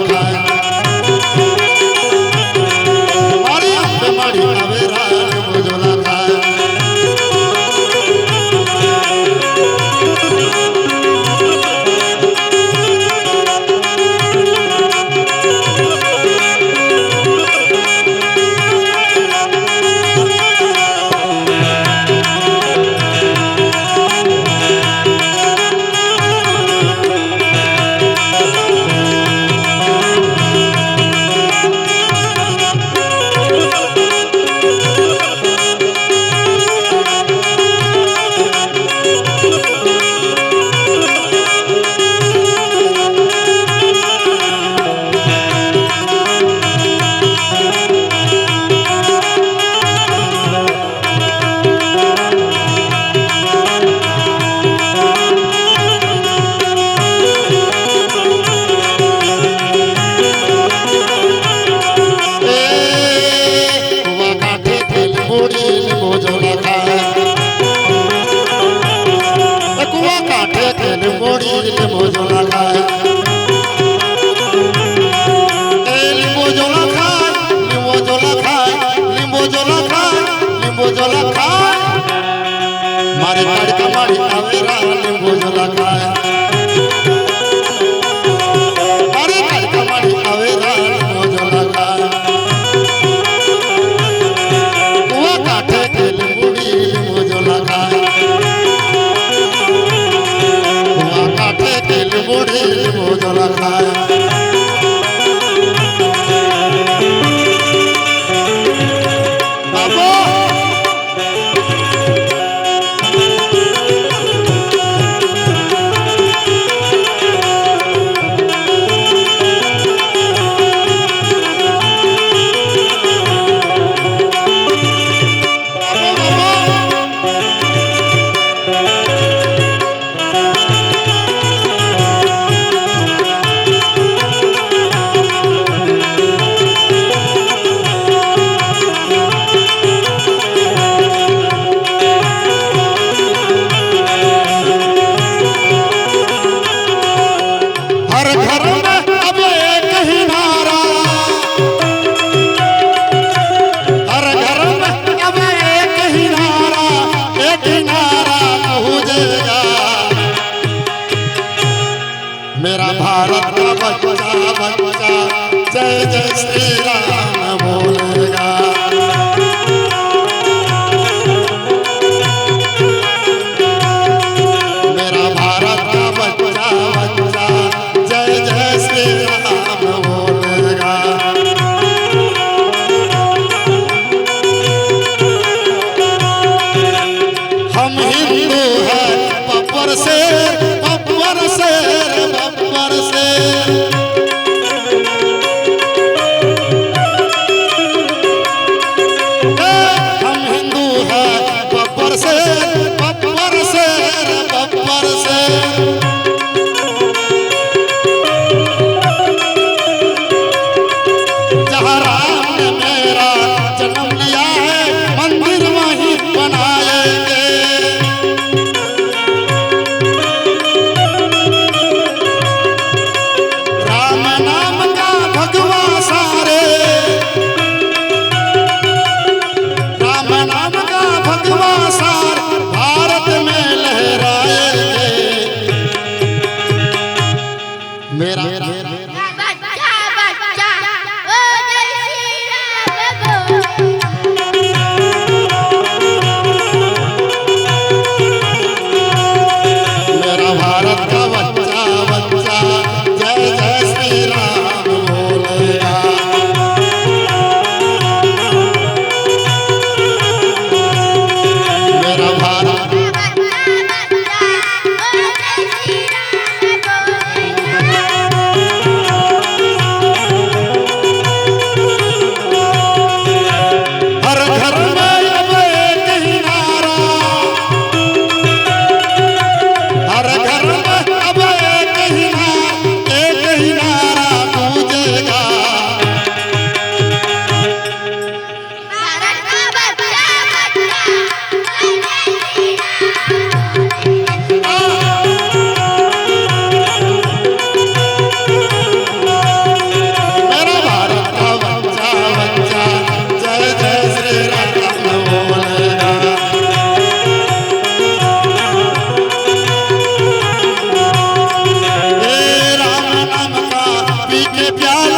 झोला खाए मारी पे मारी आवेरा नींबू झोला खाए मारी काट मारी आवेरा नींबू झोला खाए मारी काट मारी आवेरा नींबू झोला खाए कुआ काटे के नींबूड़ी नींबू झोला खाए कुआ काटे के नींबूड़ी नींबू झोला खाए मेरा भारत का बच्चा बच्चा जय जय श्री राम बोलेगा मेरा भारत का बच्चा बच्चा जय जय श्री राम बोलेगा हम हिंदू हैं बब्बर से बब्बर से बब्बर से हम हिंदू हैं बब्बर से बब्बर से बब्बर से प्याला